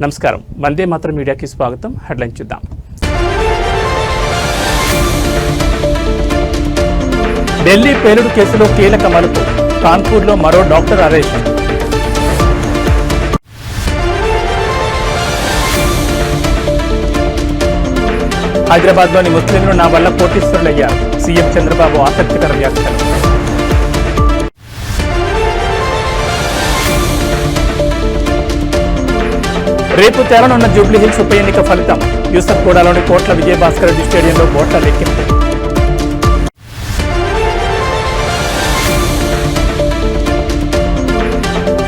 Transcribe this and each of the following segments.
నమస్కారం. వందే మాతరం మీడియాకి స్వాగతం. హెడ్లైన్ చూద్దాం. ఢిల్లీ పేలుడు కేసులో కీలక మలుపు. కాన్పూర్లో మరో డాక్టర్ అరెస్ట్. హైదరాబాద్లోని ముస్లింలు నా వల్ల కోటీశ్వరులయ్యారు. సీఎం చంద్రబాబు ఆసక్తికర వ్యాఖ్యలు. రేపు తేలనున్న జూబ్లీహిల్స్ ఉప ఎన్నిక ఫలితం. యూసఫ్గూడలోని కోట్ల విజయభాస్కర్ రెడ్డి స్టేడియంలో ఓట్ల లెక్కింపు.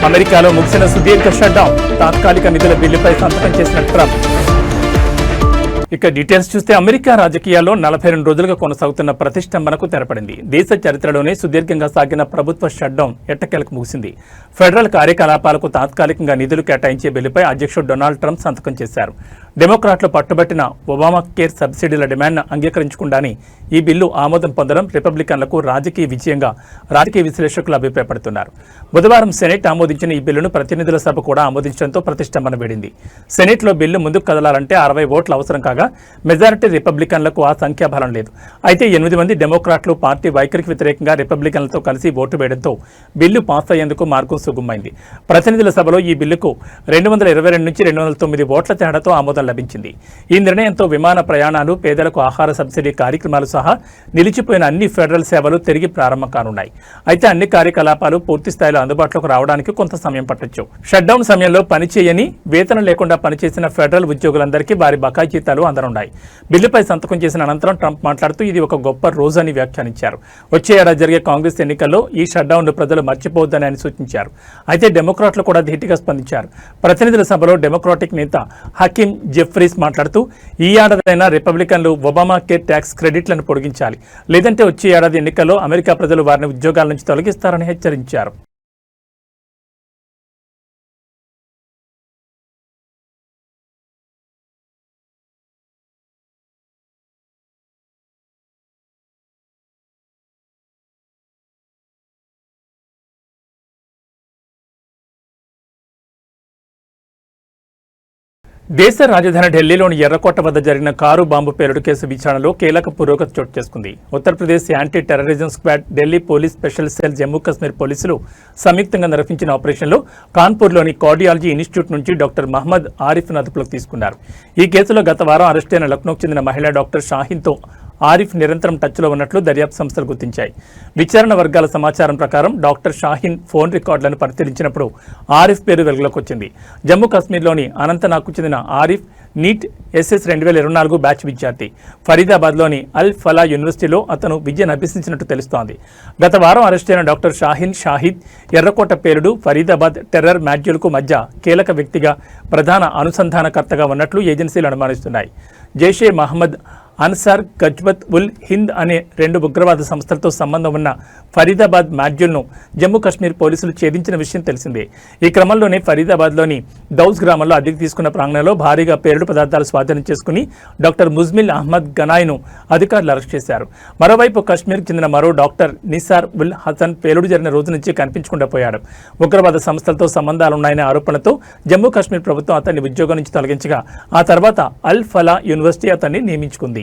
అమెరికాలో ముగిసిన సుదీర్ఘ షట్డౌన్. తాత్కాలిక నిధుల బిల్లుపై సంతకం చేసిన ట్రంప్. ఇక డీటెయిల్స్ చూస్తే అమెరికా రాజకీయాల్లో 42 రోజులుగా కొనసాగుతున్న ప్రతిష్టంభనకు తెరపడింది. దేశ చరిత్రలోనే సుదీర్ఘంగా సాగిన ప్రభుత్వ షట్డౌన్ ఎట్టకేలకు ముగిసింది. ఫెడరల్ కార్యకలాపాలకు తాత్కాలికంగా నిధులు కేటాయించే బిల్లుపై అధ్యక్షుడు డొనాల్డ్ ట్రంప్ సంతకం చేశారు. డెమోక్రాట్లు పట్టుబట్టిన ఒబామా కేర్ సబ్సిడీల డిమాండ్ను అంగీకరించకుండానే ఈ బిల్లు ఆమోదం పొందడం రిపబ్లికన్లకు రాజకీయ విజయంగా రాజకీయ విశ్లేషకులు అభిప్రాయపడుతున్నారు. బుధవారం సెనెట్ ఆమోదించిన ఈ బిల్లును ప్రతినిధుల సభ కూడా ఆమోదించడంతో ప్రతిష్టంభన వేడింది. సెనెట్లో బిల్లు ముందుకు కదలాలంటే 60 ఓట్లు అవసరం కాగా మెజారిటీ రిపబ్లికన్లకు ఆ సంఖ్యాబలం లేదు. అయితే 8 మంది డెమోక్రాట్లు పార్టీ వైఖరికి వ్యతిరేకంగా రిపబ్లికన్లతో కలిసి ఓటు వేయడంతో బిల్లు పాస్ అయ్యేందుకు మార్గం సుగమైంది. ప్రతినిధుల సభలో ఈ బిల్లుకు 222 నుంచి 209 ఓట్ల తేడాతో ఆమోదం లభించింది. ఈ నిర్ణయంతో విమాన ప్రయాణాలు, పేదలకు ఆహార సబ్సిడీ కార్యక్రమాలు సహా నిలిచిపోయిన అన్ని ఫెడరల్ సేవలు తిరిగి ప్రారంభం కానున్నాయి. అయితే అన్ని కార్యకలాపాలు పూర్తి స్థాయిలో అందుబాటులోకి రావడానికి కొంత సమయం పట్టొచ్చు. షట్డౌన్ సమయంలో పనిచేయని, వేతనం లేకుండా పనిచేసిన ఫెడరల్ ఉద్యోగులందరికీ వారి బకాయి జీతాలు అందనున్నాయి. బిల్లుపై సంతకం చేసిన అనంతరం ట్రంప్ మాట్లాడుతూ ఇది ఒక గొప్ప రోజు అని వ్యాఖ్యానించారు. వచ్చే ఏడాది జరిగే కాంగ్రెస్ ఎన్నికల్లో ఈ షట్డౌన్ను ప్రజలు మర్చిపోవద్దని ఆయన సూచించారు. అయితే డెమోక్రాట్లు కూడా ధీటుగా స్పందించారు. ప్రతినిధుల సభలో డెమోక్రాటిక్ నేత హకీమ్ జెఫ్రీస్ మాట్లాడుతూ ఈ ఏడాదైనా రిపబ్లికన్లు ఒబామా కేర్ ట్యాక్స్ క్రెడిట్లను పొడిగించాలి, లేదంటే వచ్చే ఏడాది ఎన్నికల్లో అమెరికా ప్రజలు వారిని ఉద్యోగాల నుంచి తొలగిస్తారని హెచ్చరించారు. దేశ రాజధాని ఢిల్లీలోని ఎర్రకోట వద్ద జరిగిన కారు బాంబు పేలుడు కేసు విచారణలో కీలక పురోగతి చోటు చేసుకుంది. Uttar Pradesh anti terrorism squad, Delhi police special cell, Jammu Kashmir పోలీసులు సంయుక్తంగా నిర్వహించిన ఆపరేషన్లో కాన్పూర్లోని కార్డియాలజీ ఇన్స్టిట్యూట్ నుంచి డాక్టర్ మహమ్మద్ ఆరిఫ్ను అదుపులోకి తీసుకున్నారు. ఈ కేసులో గత వారం అరెస్టైన లక్నోకు చెందిన మహిళా డాక్టర్ షాహీన్తో ఆరిఫ్ నిరంతరం టచ్లో ఉన్నట్లు దర్యాప్తు సంస్థలు గుర్తించాయి. విచారణ వర్గాల సమాచారం ప్రకారం డాక్టర్ షాహీన్ ఫోన్ రికార్డులను పరిశీలించినప్పుడు ఆరిఫ్ పేరు వెలుగులోకి వచ్చింది. జమ్మూ కాశ్మీర్లోని అనంతనాగ్కు చెందిన ఆరిఫ్ నీట్ SS 2024 బ్యాచ్ విద్యార్థి. ఫరీదాబాద్లోని అల్ ఫలా యూనివర్సిటీలో అతను విద్యను అభ్యసించినట్టు తెలుస్తోంది. గత వారం అరెస్టైన డాక్టర్ షాహీన్ షాహిద్ ఎర్రకోట పేలుడు, ఫరీదాబాద్ టెర్రర్ మాడ్యూల్కు మధ్య కీలక వ్యక్తిగా, ప్రధాన అనుసంధానకర్తగా ఉన్నట్లు ఏజెన్సీలు అనుమానిస్తున్నాయి. జైషే మహమ్మద్, అన్సార్ గజ్వత్ ఉల్ హింద్ అనే 2 ఉగ్రవాద సంస్థలతో సంబంధం ఉన్న ఫరీదాబాద్ మాడ్యూల్ను జమ్మూ కాశ్మీర్ పోలీసులు ఛేదించిన విషయం తెలిసిందే. ఈ క్రమంలోనే ఫరీదాబాద్లోని దౌజ్ గ్రామంలో అద్దెకు తీసుకున్న ప్రాంగణంలో భారీగా పేలుడు పదార్థాలు స్వాధీనం చేసుకుని డాక్టర్ ముజ్మిల్ అహ్మద్ గనాయ్ను అధికారులు అరెస్ట్ చేశారు. మరోవైపు కాశ్మీర్కు చెందిన మరో డాక్టర్ నిసార్ ఉల్ హసన్ పేలుడు జరిగిన రోజు నుంచి కనిపించకుండా పోయాడు. ఉగ్రవాద సంస్థలతో సంబంధాలున్నాయనే ఆరోపణలతో జమ్మూ కాశ్మీర్ ప్రభుత్వం అతన్ని ఉద్యోగం నుంచి తొలగించగా ఆ తర్వాత అల్ ఫలా యూనివర్సిటీ అతన్ని నియమించుకుంది.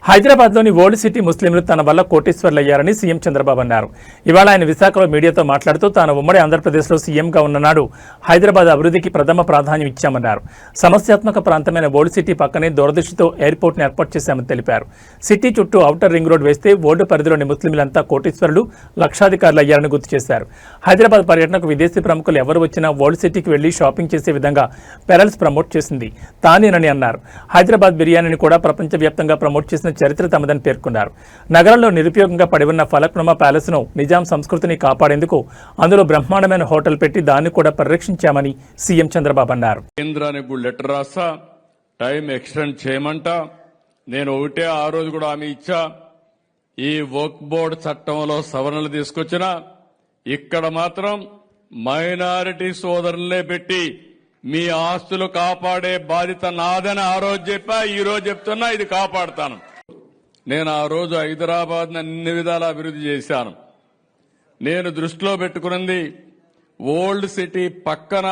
హైదరాబాద్లోని ఓల్డ్ సిటీ ముస్లింలు తన వల్ల కోటీశ్వర్లయ్యారని సీఎం చంద్రబాబు అన్నారు. ఇవాళ ఆయన విశాఖలో మీడియాతో మాట్లాడుతూ తాను ఉమ్మడి ఆంధ్రప్రదేశ్లో సీఎంగా ఉన్ననాడు హైదరాబాద్ అభివృద్ధికి ప్రథమ ప్రాధాన్యం ఇచ్చామన్నారు. సమస్యాత్మక ప్రాంతమైన ఓల్డ్ సిటీ పక్కనే దూరదృష్టితో ఎయిర్పోర్ట్ను ఏర్పాటు చేశామని తెలిపారు. సిటీ చుట్టూ ఔటర్ రింగ్ రోడ్ వేస్తే ఓల్డ్ పరిధిలోని ముస్లింలంతా కోటీశ్వరులు, లక్షాధికారులయ్యారని గుర్తు చేశారు. హైదరాబాద్ పర్యటనకు విదేశీ ప్రముఖులు ఎవరు వచ్చినా ఓల్డ్ సిటీకి వెళ్లి షాపింగ్ చేసే విధంగా పెరల్స్ ప్రమోట్ చేసింది తానేనని అన్నారు. హైదరాబాద్ బిర్యానీని కూడా ప్రపంచవ్యాప్తంగా ప్రమోట్ చేసిన చరిత్ర తమదని పేర్కొన్నారు. నగరంలో నిరుపయోగంగా పడి ఉన్న ఫలక్నుమా ప్యాలెస్ ను నిజాం సంస్కృతిని కాపాడేందుకు అందులో బ్రహ్మాండమైన హోటల్ పెట్టి దాన్ని కూడా పరిరక్షించామని సీఎం చంద్రబాబు అన్నారు. కేంద్రానికి లెటర్ రాసా, టైం ఎక్స్టెండ్ చేయమంట. నేను ఒకటే ఆ రోజు కూడా హామీ ఇచ్చా, ఈ వక్ఫ్ బోర్డు చట్టంలో సవరణలు తీసుకొచ్చిన ఇక్కడ మాత్రం మైనారిటీ సోదరులనే పెట్టి మీ ఆస్తులు కాపాడే బాధ్యత నాదని ఆ రోజు చెప్పా, ఈ రోజు చెప్తున్నా, ఇది కాపాడుతాను. నేను ఆ రోజు హైదరాబాద్ అన్ని విధాలా అభివృద్ధి చేశాను. నేను దృష్టిలో పెట్టుకున్నది ఓల్డ్ సిటీ పక్కన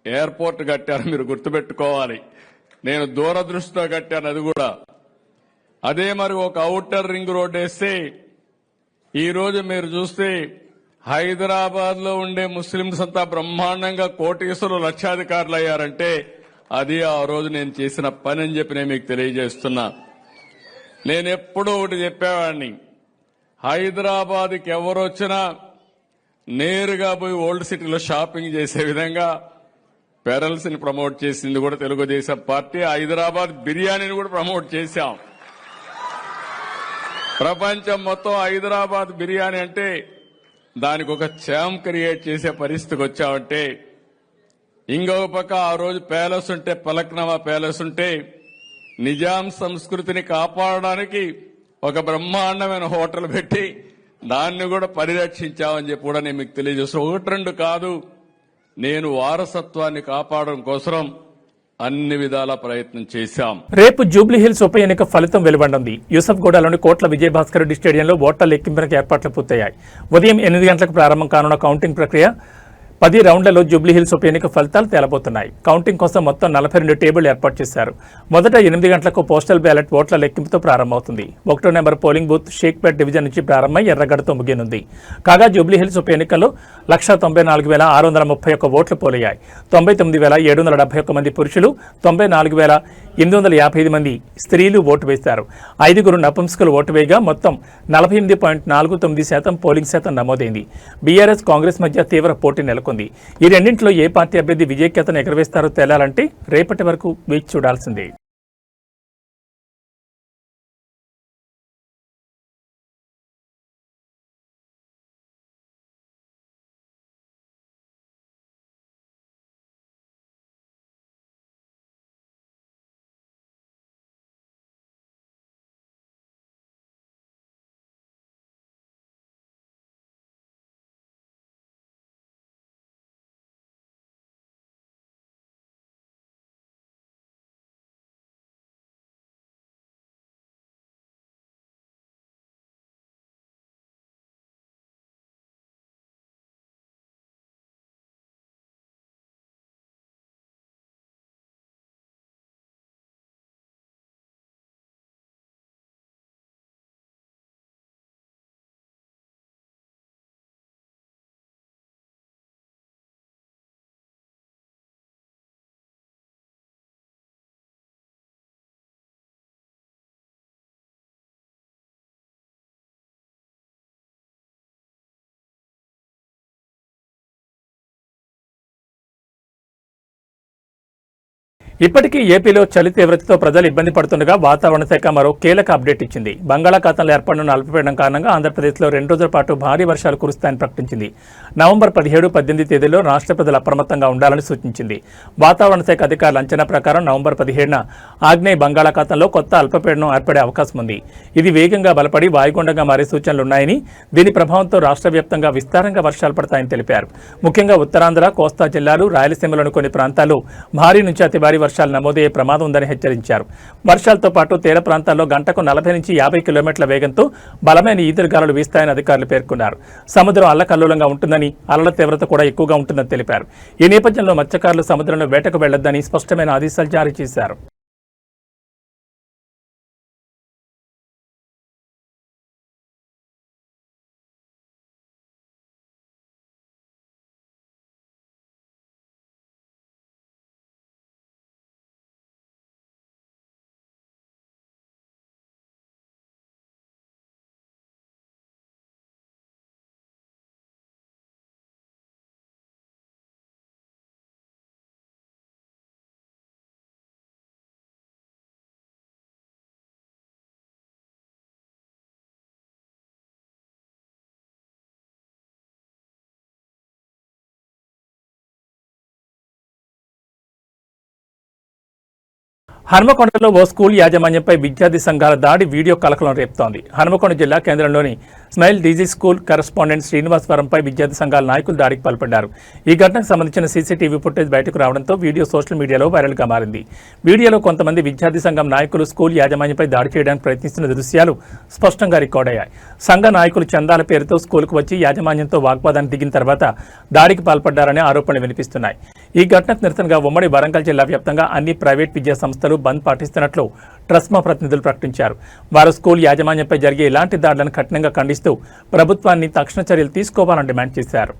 ఎయిర్పోర్ట్ కట్టాను. మీరు గుర్తుపెట్టుకోవాలి, నేను దూరదృష్టితో కట్టాను. అది కూడా అదే మరి ఒక ఔటర్ రింగ్ రోడ్ వేస్తే ఈ రోజు మీరు చూస్తే హైదరాబాద్ లో ఉండే ముస్లింస్ అంతా బ్రహ్మాండంగా కోటీశ్వరులు, లక్షాధికారులు అయ్యారంటే అది ఆ రోజు నేను చేసిన పని అని చెప్పి నేను మీకు తెలియజేస్తున్నా. నేను ఎప్పుడూ ఒకటి చెప్పేవాడిని, హైదరాబాద్కి ఎవరు వచ్చినా నేరుగా పోయి ఓల్డ్ సిటీలో షాపింగ్ చేసే విధంగా పెరల్స్ ని ప్రమోట్ చేసింది కూడా తెలుగుదేశం పార్టీ. హైదరాబాద్ బిర్యానీని కూడా ప్రమోట్ చేశాం. ప్రపంచం మొత్తం హైదరాబాద్ బిర్యానీ అంటే దానికి ఒక ఛాంప్ క్రియేట్ చేసే పరిస్థితికి వచ్చామంటే, ఇంకొక పక్క ఆ రోజు ప్యాలెస్ ఉంటే, ఫలక్నుమా ప్యాలెస్ ఉంటే నిజాం సంస్కృతిని కాపాడడానికి ఒక బ్రహ్మాండమైన హోటల్ పెట్టి దాన్ని కూడా పరిరక్షించామని చెప్పి కూడా నేను మీకు తెలియజేస్తాను. ఒకటి రెండు కాదు, నేను వారసత్వాన్ని కాపాడడం కోసం అన్ని విధాల ప్రయత్నం చేశాం. రేపు జూబ్లీహిల్స్ ఉప ఎన్నిక ఫలితం వెలువడనుంది. యూసఫ్గూడలోని కోట్ల విజయభాస్కర్ రెడ్డి స్టేడియంలో ఓట్ల లెక్కింపునకు ఏర్పాట్లు పూర్తయ్యాయి. ఉదయం 8 గంటలకు ప్రారంభం కానున్న కౌంటింగ్ ప్రక్రియ 10 రౌండ్లలో జూబ్లీహిల్స్ ఉప ఎన్నిక ఫలితాలు తేలబోతున్నాయి. కౌంటింగ్ కోసం మొత్తం 42 టేబుల్ ఏర్పాటు చేశారు. మొదట 8 గంటలకు పోస్టల్ బ్యాలెట్ ఓట్ల లెక్కింపుతో ప్రారంభమవుతుంది. 1వ number polling booth Shaikpet division నుంచి ప్రారంభమై ఎర్రగడ్డతో ముగియనుంది. కాగా జూబ్లీహిల్స్ ఉప ఎన్నికల్లో 194,431 ఓట్లు పోలయ్యాయి. 99,771 మంది పురుషులు, 94,855 మంది స్త్రీలు ఓటు వేశారు. 5 నపుంసకులు ఓటు వేయగా మొత్తం 48.49% పోలింగ్ శాతం నమోదైంది. బీఆర్ఎస్, కాంగ్రెస్ మధ్య తీవ్ర పోటీ నెలకొంది. ఈ రెండింటిలో ఏ పార్టీ అభ్యర్థి విజయకేతను ఎగరవేస్తారో తేలాలంటే రేపటి వరకు వేచి చూడాల్సిందే. ఇప్పటికీ ఏపీలో చలి తీవ్రతతో ప్రజలు ఇబ్బంది పడుతుండగా వాతావరణ శాఖ మరో కీలక అప్డేట్ ఇచ్చింది. బంగాళాఖాతంలో ఏర్పడిన అల్పపీడనం కారణంగా ఆంధ్రప్రదేశ్లో 2 రోజుల పాటు భారీ వర్షాలు కురుస్తాయని ప్రకటించింది. నవంబర్ 17, 18 తేదీల్లో రాష్ట్ర ప్రజలు అప్రమత్తంగా ఉండాలని సూచించింది. వాతావరణ శాఖ అధికారుల అంచనా ప్రకారం నవంబర్ 17న ఆగ్నేయ బంగాళాఖాతంలో కొత్త అల్పపీడనం ఏర్పడే అవకాశం ఉంది. ఇది వేగంగా బలపడి వాయుగుండంగా మారే సూచనలున్నాయని, దీని ప్రభావంతో రాష్ట్ర వ్యాప్తంగా విస్తారంగా వర్షాలు పడతాయని తెలిపారు. ముఖ్యంగా ఉత్తరాంధ్ర, కోస్తా జిల్లాలు, రాయలసీమలోని కొన్ని ప్రాంతాల్లో భారీ నుంచి అతి భారీ వర్షాలు నమోదయ్యే ప్రమాదం ఉందని హెచ్చరించారు. వర్షాలతో పాటు తీర ప్రాంతాల్లో గంటకు 40 నుంచి 50 కిలోమీటర్ల వేగంతో బలమైన ఈదురుగాలులు వీస్తాయని అధికారులు పేర్కొన్నారు. సముద్రం అల్లకల్లోలంగా ఉంటుందని, అలల తీవ్రత కూడా ఎక్కువగా ఉంటుందని తెలిపారు. ఈ నేపథ్యంలో మత్స్యకారులు సముద్రంలో వేటకు వెళ్లొద్దని స్పష్టమైన ఆదేశాలు జారీ చేశారు. హన్మకొండలో ఓ స్కూల్ యాజమాన్యంపై విద్యార్థి సంఘాల దాడి వీడియో కలకలం రేపుతోంది. హన్మకొండ జిల్లా కేంద్రంలోని స్మైల్ డీజీ స్కూల్ కరెస్పాండెంట్ శ్రీనివాసవరంపై విద్యార్థి సంఘాల నాయకులు దాడికి పాల్పడ్డారు. ఈ ఘటనకు సంబంధించిన సీసీటీవీ ఫుటేజ్ బయటకు రావడంతో వీడియో సోషల్ మీడియాలో వైరల్గా మారింది. వీడియోలో కొంతమంది విద్యార్థి సంఘం నాయకులు స్కూల్ యాజమాన్యంపై దాడి చేయడానికి ప్రయత్నిస్తున్న దృశ్యాలు స్పష్టంగా రికార్డయ్యాయి. సంఘ నాయకులు చందాల పేరుతో స్కూల్కు వచ్చి యాజమాన్యంతో వాగ్వాదానికి దిగిన తర్వాత దాడికి పాల్పడ్డారనే ఆరోపణలు వినిపిస్తున్నాయి. ఈ ఘటనకు నిరసనగా ఉమ్మడి వరంగల్ జిల్లా వ్యాప్తంగా అన్ని ప్రైవేట్ విద్యా సంస్థలు బంద్ పాటిస్తున్నట్లు ట్రస్మా ప్రతినిధులు ప్రకటించారు. వారు స్కూల్ యాజమాన్యంపై జరిగే ఇలాంటి దాడులను కఠినంగా ఖండిస్తూ ప్రభుత్వాన్ని తక్షణ చర్యలు తీసుకోవాలని డిమాండ్ చేశారు.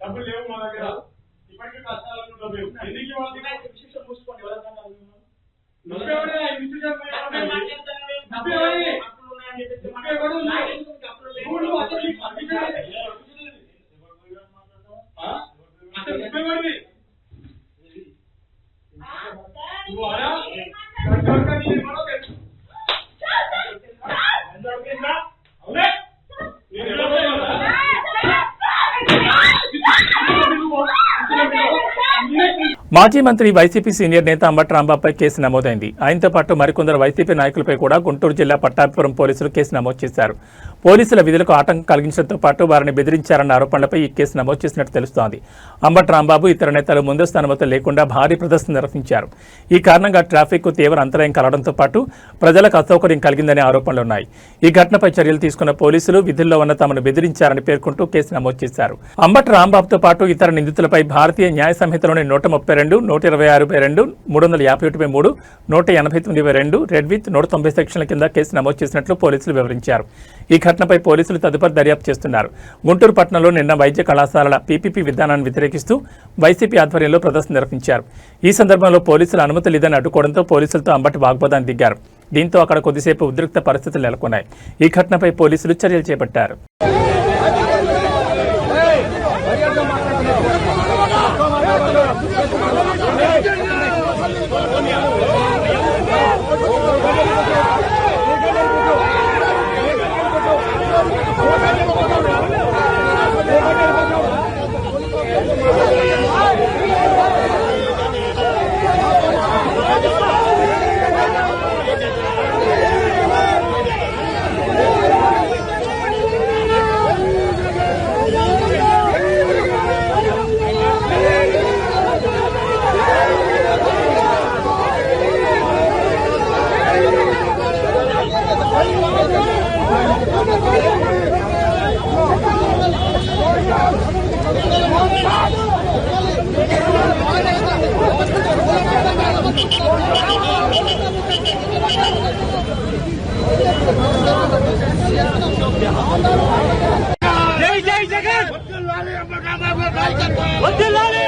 డబ్బులు లేవు మా దగ్గర, ఇప్పటికీ కష్టాలను మూసుకోండి. మాజీ మంత్రి వైసీపీ సీనియర్ నేత అంబటి రాంబాబుపై కేసు నమోదైంది. ఆయనతో పాటు మరికొందరు వైసీపీ నాయకులపై కూడా గుంటూరు జిల్లా పట్టాభిపురం పోలీసులు కేసు నమోదు చేశారు. పోలీసుల విధులకు ఆటంకం కలిగించడంతో పాటు వారిని బెదిరించారన్న ఆరోపణలపై ఈ కేసు నమోదు చేసినట్టు తెలుస్తోంది. అంబటి రాంబాబు ఇతర నేతలు ముందస్తు అనుమతులు లేకుండా భారీ ప్రదర్శన నిర్వహించారు. ఈ కారణంగా ట్రాఫిక్ తీవ్ర అంతరాయం కలగడంతో పాటు ప్రజలకు అసౌకర్యం కలిగిందనే ఆరోపణలున్నాయి. ఈ ఘటనపై చర్యలు తీసుకున్న పోలీసులు విధుల్లో ఉన్న తమను బెదిరించారని పేర్కొంటూ కేసు నమోదు చేశారు. అంబటి రాంబాబుతో పాటు ఇతర నిందితులపై భారతీయ న్యాయ సంహితలోని 132, 126(2), 351(3), 189(2), రెడ్ విత్ 190 సెక్షన్ల కింద కేసు నమోదు చేసినట్లు పోలీసులు వివరించారు. ఈ ఘటనపై పోలీసులు తదుపరి దర్యాప్తు చేస్తున్నారు. గుంటూరు పట్టణంలో నిన్న వైద్య కళాశాలల పీపీపీ విధానాన్ని వ్యతిరేకిస్తూ వైసీపీ ఆధ్వర్యంలో ప్రదర్శన నిర్వహించారు. ఈ సందర్భంలో పోలీసులు అనుమతి లేదని అడ్డుకోవడంతో పోలీసులతో అంబటి వాగ్వాదానికి దిగారు. దీంతో అక్కడ కొద్దిసేపు ఉద్రిక్త పరిస్థితులు నెలకొన్నాయి. ఈ ఘటనపై పోలీసులు చర్యలు చేపట్టారు. జై జగన్ వద్దులాలి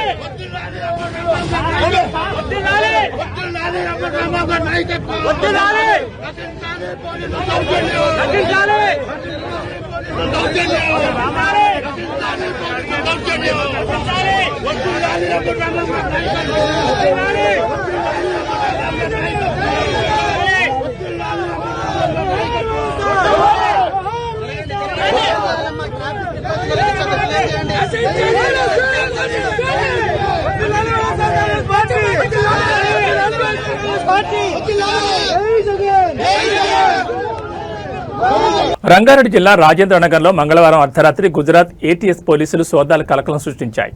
రంగారెడ్డి జిల్లా రాజేంద్రనగర్లో మంగళవారం అర్ధరాత్రి గుజరాత్ ఏటీఎస్ పోలీసులు సోదాలు కలకలం సృష్టించాయి.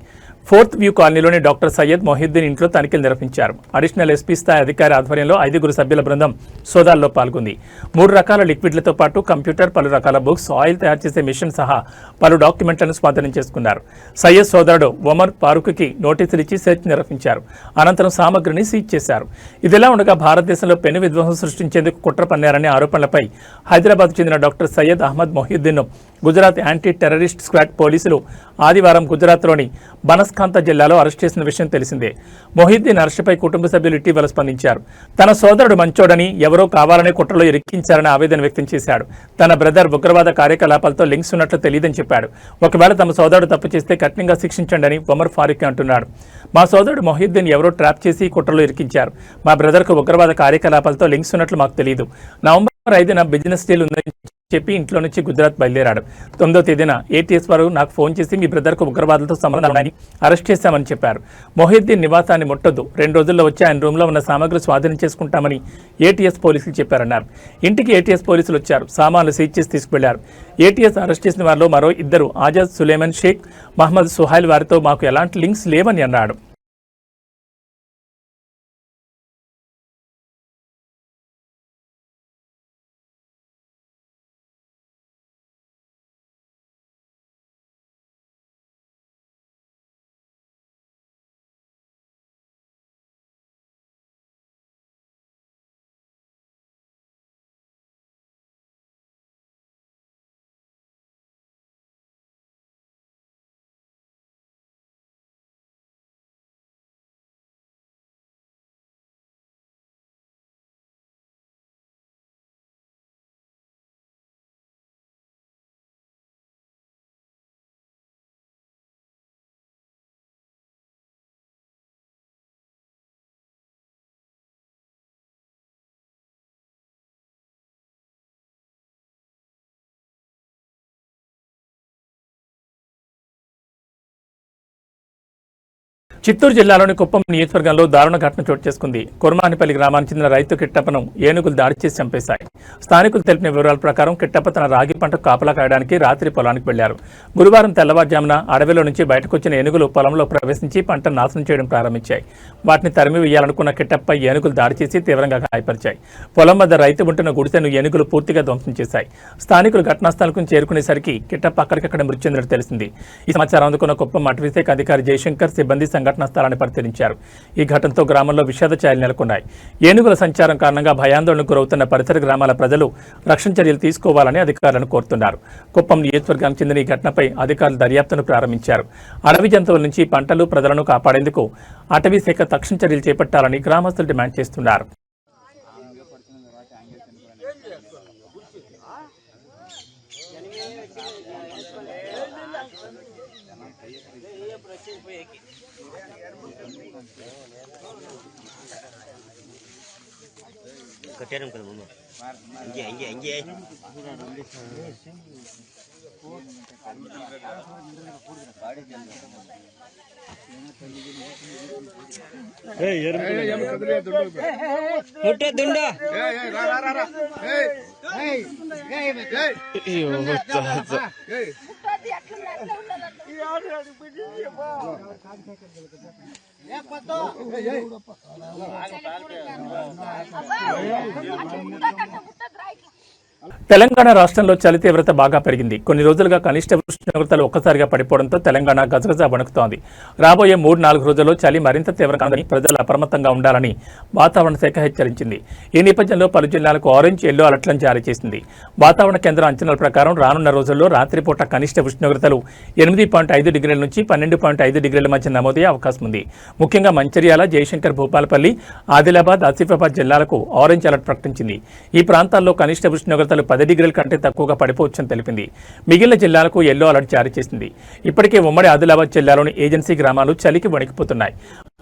4th వ్యూ కాలనీలోని డాక్టర్ సయ్యద్ మొహిద్దీన్ ఇంట్లో తనిఖీలు నిర్వహించారు. అడిషనల్ ఎస్పీ స్థాయి అధికారి ఆధ్వర్యంలో 5 సభ్యుల బృందం సోదాల్లో పాల్గొంది. 3 రకాల లిక్విడ్లతో పాటు కంప్యూటర్, పలు రకాల బుక్స్, ఆయిల్ తయారు చేసే మిషన్ సహా పలు డాక్యుమెంట్లను స్వాధీనం చేసుకున్నారు. సయ్యద్ సోదరుడు ఒమర్ ఫారూక్కి నోటీసులు ఇచ్చి సెర్చ్ నిర్వహించారు. అనంతరం సామగ్రిని సీజ్ చేశారు. ఇదిలా ఉండగా భారతదేశంలో పెను విధ్వంసం సృష్టించేందుకు కుట్ర పన్నారనే ఆరోపణలపై హైదరాబాద్ చెందిన డాక్టర్ సయ్యద్ అహ్మద్ మొహిద్దీన్ను గుజరాత్ యాంటీ టెర్రరిస్ట్ స్క్వాడ్ పోలీసులు ఆదివారం గుజరాత్లోని బనస్కాంత జిల్లాలో అరెస్ట్ చేసిన విషయం తెలిసిందే. మొహిద్దీన్ అరెస్టుపై కుటుంబ సభ్యులు ఇటీవల స్పందించారు. తన సోదరుడు మంచోడని, ఎవరో కావాలనే కుట్రలో ఇరికించారని ఆవేదన వ్యక్తం చేశాడు. తన బ్రదర్ ఉగ్రవాద కార్యకలాపాలతో లింక్స్ ఉన్నట్లు తెలియదని చెప్పాడు. ఒకవేళ తమ సోదరుడు తప్పు చేస్తే కఠినంగా శిక్షించండి అని ఒమర్ ఫారూక్ అంటున్నాడు. మా సోదరుడు మొహిద్దీన్ ఎవరో ట్రాప్ చేసి కుట్రలో ఇరికించారు. మా బ్రదర్కు ఉగ్రవాద కార్యకలాపాలతో లింక్స్ ఉన్నట్లు మాకు తెలియదు. నవంబర్ 5న బిజినెస్ డీల్ ఉందని చెప్పి ఇంట్లో నుంచి గుజరాత్ బయలుదేరాడు. 9వ తేదీన ఏటీఎస్ వారు నాకు ఫోన్ చేసి మీ బ్రదర్కు ఉగ్రవాదులతో సంబంధం ఉన్నాయని అరెస్ట్ చేశామని చెప్పారు. మొహిద్దీన్ నివాసాన్ని ముట్టొద్దు, 2 రోజుల్లో వచ్చి ఆయన రూమ్లో ఉన్న సామాగ్రి స్వాధీనం చేసుకుంటామని ఏటీఎస్ పోలీసులు చెప్పారన్నారు. ఇంటికి ఏటీఎస్ పోలీసులు వచ్చారు. సామాన్లు సీజ్ చేసి తీసుకువెళ్లారు. ఏటీఎస్ అరెస్ట్ చేసిన వారిలో మరో 2 ఆజాద్ సులేమన్ షేక్, మహమ్మద్ సుహైల్ వారితో మాకు ఎలాంటి లింక్స్ లేవని అన్నాడు. చిత్తూరు జిల్లాలోని కుప్పం నియోజకవర్గంలో దారుణ ఘటన చోటు చేసుకుంది. కుర్మానిపల్లి గ్రామానికి చెందిన రైతు కిట్టప్పను ఏనుగులు దాడి చేసి చంపేశాయి. స్థానికులు తెలిపిన వివరాల ప్రకారం కిట్టప్ప తన రాగి పంటకు కాపలా కాయడానికి రాత్రి పొలానికి వెళ్లారు. గురువారం తెల్లవారుజామున అడవిలో నుంచి బయటకు వచ్చిన ఏనుగులు పొలంలో ప్రవేశించి పంటను నాశనం చేయడం ప్రారంభించాయి. వాటిని తరిమి వేయాలనుకున్న కిట్టప్ప ఏనుగులు దాడి చేసి తీవ్రంగా గాయపరిచాయి. పొలం వద్ద రైతు ఉంటున్న గుడిసెను ఏనుగులు పూర్తిగా ధ్వంసం చేశాయి. స్థానికులు ఘటనాస్థలకు చేరుకునేసరికి కిట్టప్ప అక్కడికక్కడ మృతి చెందినట్టు తెలిసింది. ఈ సమాచారం అందుకున్న కుప్పం అటవీశాఖ అధికారి జయశంకర్ సిబ్బంది సంఘటనా స్థలాన్ని పరిశీలించారు. ఈ ఘటనతో గ్రామంలో విషాద ఛాయలు నెలకొన్నాయి. ఏనుగుల సంచారం కారణంగా భయాందోళనకు గురవుతున్న పరిసర గ్రామాల ప్రజలు రక్షణ చర్యలు తీసుకోవాలని అధికారులను కోరుతున్నారు. కుప్పం నియోజకవర్గానికి చెందిన ఈ ఘటనపై అధికారులు దర్యాప్తును ప్రారంభించారు. అడవి జంతువుల నుంచి పంటలు, ప్రజలను కాపాడేందుకు అటవీ శాఖ తక్షణ చర్యలు చేపట్టాలని గ్రామస్తులు డిమాండ్ చేస్తున్నారు. Ketiran kalau mama. Anjay. Hey, yam kadriya dunda. Hotte dunda. Hey, ra. Hey. Yo, hotta. Hey. Telangana రాష్ట్రంలో చలి తీవ్రత బాగా పెరిగింది. కొన్ని రోజులుగా కనిష్ట ఉష్ణోగ్రతలు ఒక్కసారిగా పడిపోవడంతో తెలంగాణ గజగజ వణుకుతోంది. రాబోయే 3-4 రోజుల్లో చలి మరింత తీవ్రంగా ఉందని ప్రజలు అప్రమత్తంగా ఉండాలని వాతావరణ శాఖ హెచ్చరించింది. ఈ నేపథ్యంలో పలు జిల్లాలకు ఆరెంజ్, ఎల్లో అలర్ట్లను జారీ చేసింది. వాతావరణ కేంద్రం అంచనాల ప్రకారం రానున్న రోజుల్లో రాత్రిపూట కనిష్ట ఉష్ణోగ్రతలు 8.5 డిగ్రీల నుంచి 12.5 డిగ్రీల మధ్య నమోదయ్యే అవకాశం ఉంది. ముఖ్యంగా మంచిర్యాల, జయశంకర్, భూపాలపల్లి, ఆదిలాబాద్, ఆసిఫాబాద్ జిల్లాలకు ఆరెంజ్ అలర్ట్ ప్రకటించింది. ఈ ప్రాంతాల్లో కనిష్ట ఉష్ణోగ్రతలు 10 డిగ్రీల కంటే తక్కువగా పడిపోవచ్చని తెలిపింది. మిగిలిన జిల్లాలకు ఎల్లో అలర్ట్ జారీ చేసింది. ఇప్పటికే ఉమ్మడి ఆదిలాబాద్ జిల్లాలోని ఏజెన్సీ గ్రామాలు చలికి వణికిపోతున్నాయి.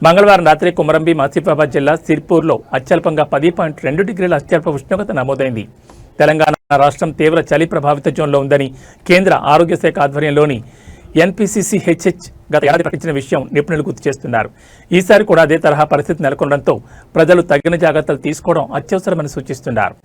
మంగళవారం రాత్రి కుమరంభీం, ఆసిఫాబాద్ జిల్లా సిర్పూర్లో అత్యల్పంగా 10.2 డిగ్రీల అత్యల్ప ఉష్ణోగ్రత నమోదైంది. తెలంగాణ రాష్ట్రం తీవ్ర చలి ప్రభావిత జోన్లో ఉందని కేంద్ర ఆరోగ్య శాఖ ఆధ్వర్యంలోని NPCCHH గత ఏడాది ప్రకటించిన విషయం నిపుణులు గుర్తు చేస్తున్నారు. ఈసారి కూడా అదే తరహా పరిస్థితి నెలకొనడంతో ప్రజలు తగిన జాగ్రత్తలు తీసుకోవడం అత్యవసరమని సూచిస్తున్నారు.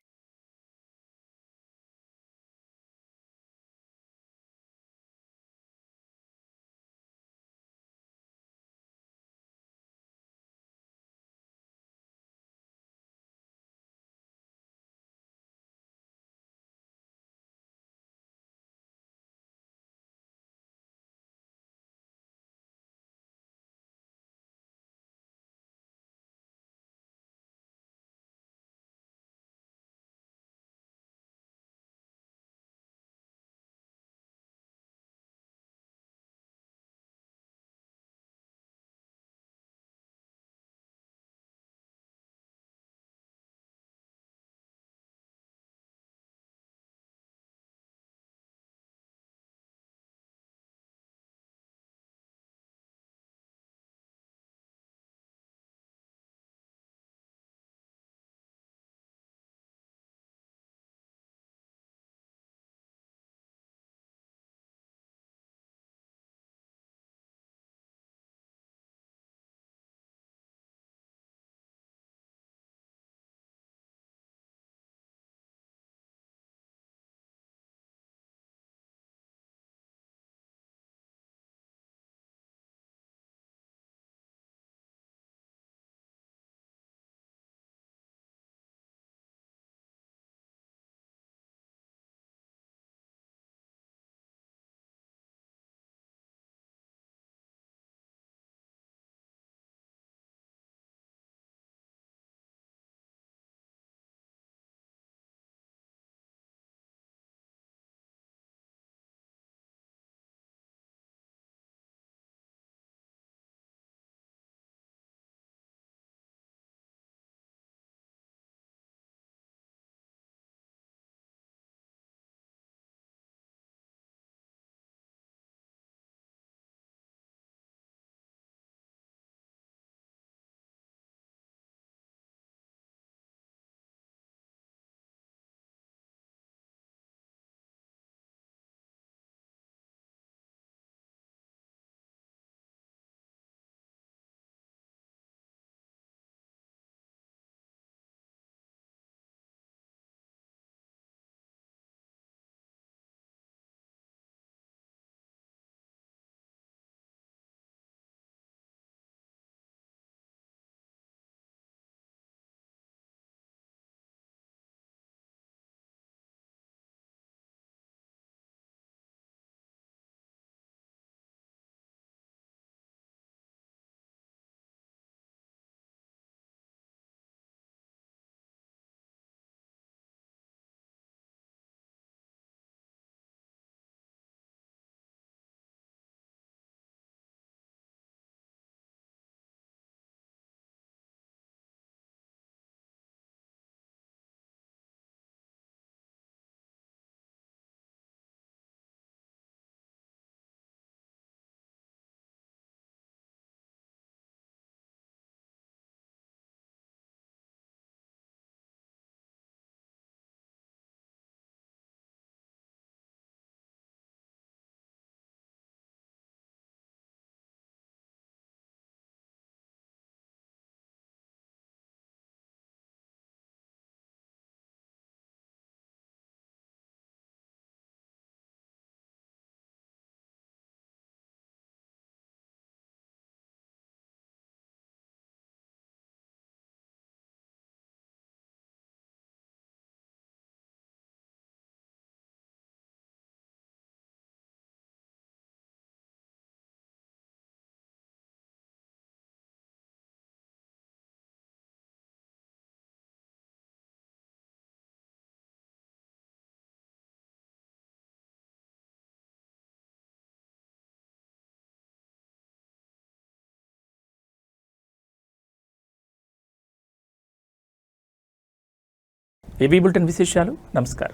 ఏబీ బులెటిన్ విశేషాలు. నమస్కారం.